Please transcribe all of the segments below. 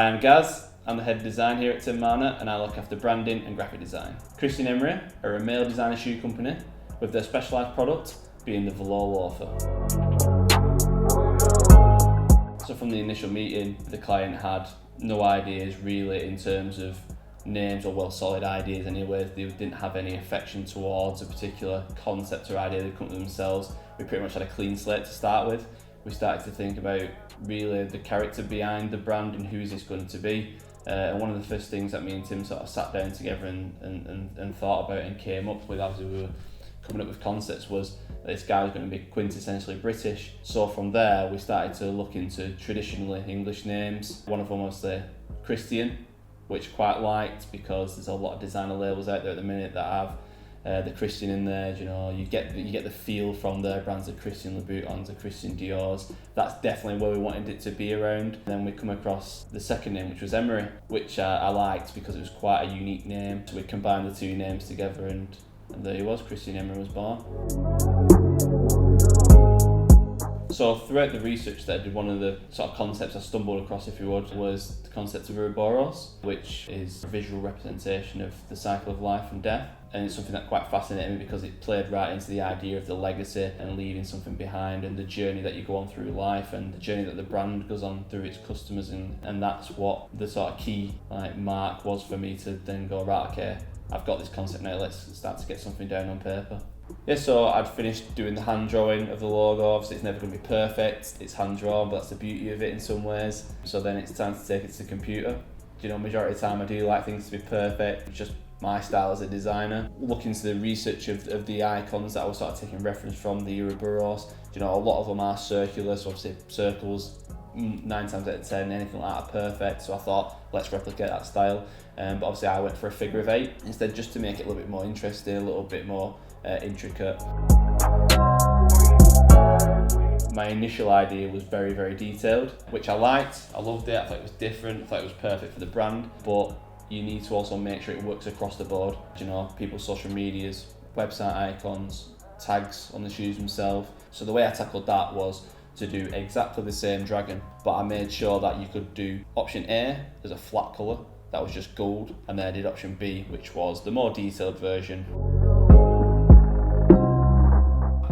Hi, I'm Gaz. I'm the head of design here at Tim Marner and I look after branding and graphic design. Christian Emory are a male designer shoe company with their specialised product being the velour loafer. So from the initial meeting, the client had no ideas really in terms of names, or well, solid ideas anyway. They didn't have any affection towards a particular concept or idea they'd come to themselves. We pretty much had a clean slate to start with. We started to think about really the character behind the brand and who is this going to be. And one of the first things that me and Tim sort of sat down together and thought about and came up with as we were coming up with concepts was that this guy was going to be quintessentially British. So from there we started to look into traditionally English names. One of them was the Christian, which I quite liked because there's a lot of designer labels out there at the minute that have the Christian in there. You know, you get the feel from their brands, the Christian Louboutins, the Christian Dior's. That's definitely where we wanted it to be around. And then we come across the second name, which was Emory, which I liked because it was quite a unique name. So we combined the two names together and there he was, Christian Emory was born. So throughout the research that I did, one of the sort of concepts I stumbled across, if you would, was the concept of Ouroboros, which is a visual representation of the cycle of life and death. And it's something that quite fascinated me because it played right into the idea of the legacy and leaving something behind and the journey that you go on through life and the journey that the brand goes on through its customers. And that's what the sort of key mark was for me to then go, right, okay, I've got this concept now, let's start to get something down on paper. Yeah, so I'd finished doing the hand drawing of the logo. Obviously it's never going to be perfect, it's hand drawn, but that's the beauty of it in some ways. So then it's time to take it to the computer. You know, majority of the time I do like things to be perfect, it's just my style as a designer. Look into the research of the icons that I was sort of taking reference from, the Ouroboros. You know, a lot of them are circular, so obviously circles, 9 times out of 10, anything like that are perfect. So I thought, let's replicate that style. But obviously I went for a figure of 8 instead, just to make it a little bit more interesting, a little bit more intricate. My initial idea was very, very detailed, which I liked. I loved it. I thought it was different. I thought it was perfect for the brand. But you need to also make sure it works across the board. You know, people's social medias, website icons, tags on the shoes themselves. So the way I tackled that was to do exactly the same dragon, but I made sure that you could do option A as a flat colour, that was just gold, and then I did option B, which was the more detailed version.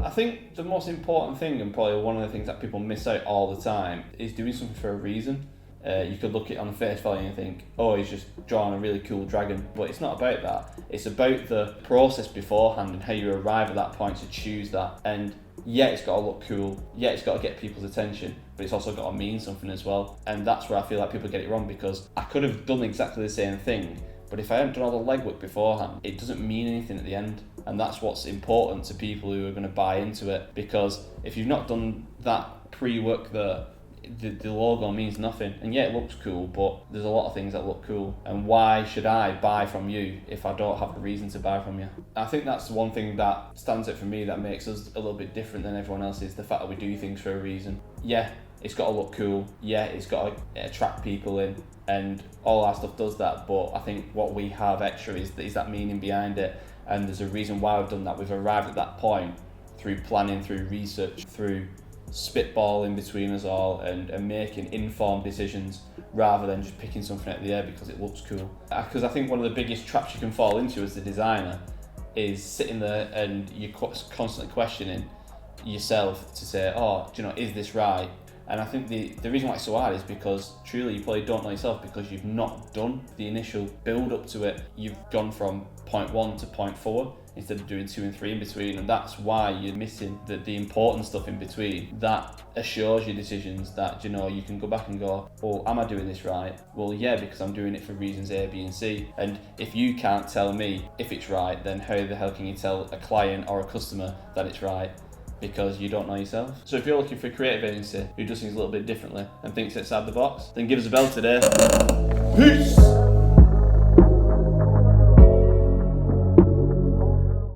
I think the most important thing, and probably one of the things that people miss out all the time, is doing something for a reason. You could look at it on the face value and think, oh, he's just drawn a really cool dragon, but it's not about that. It's about the process beforehand and how you arrive at that point to choose that. And yeah, it's got to look cool, yeah, it's got to get people's attention, but it's also got to mean something as well. And that's where I feel like people get it wrong, because I could have done exactly the same thing, but if I hadn't done all the legwork beforehand, it doesn't mean anything at the end. And that's what's important to people who are going to buy into it, because if you've not done that pre-work there, the logo means nothing. And yeah, it looks cool, but there's a lot of things that look cool. And why should I buy from you if I don't have a reason to buy from you? I think that's the one thing that stands out for me that makes us a little bit different than everyone else, is the fact that we do things for a reason. Yeah, it's got to look cool. Yeah, it's got to attract people in, and all our stuff does that. But I think what we have extra is that meaning behind it. And there's a reason why we've done that. We've arrived at that point through planning, through research, through spitballing between us all and making informed decisions rather than just picking something out of the air because it looks cool. Because I think one of the biggest traps you can fall into as a designer is sitting there and you're constantly questioning yourself to say, oh, do you know, is this right? And I think the reason why it's so hard is because truly you probably don't know yourself, because you've not done the initial build up to it. You've gone from point 1 to point 4 instead of doing 2 and 3 in between, and that's why you're missing the important stuff in between that assures your decisions that, you know, you can go back and go, well, am I doing this right? Well, yeah, because I'm doing it for reasons A, B and C. And if you can't tell me if it's right, then how the hell can you tell a client or a customer that it's right? Because you don't know yourself. So if you're looking for a creative agency who does things a little bit differently and thinks outside the box, then give us a bell today. Peace!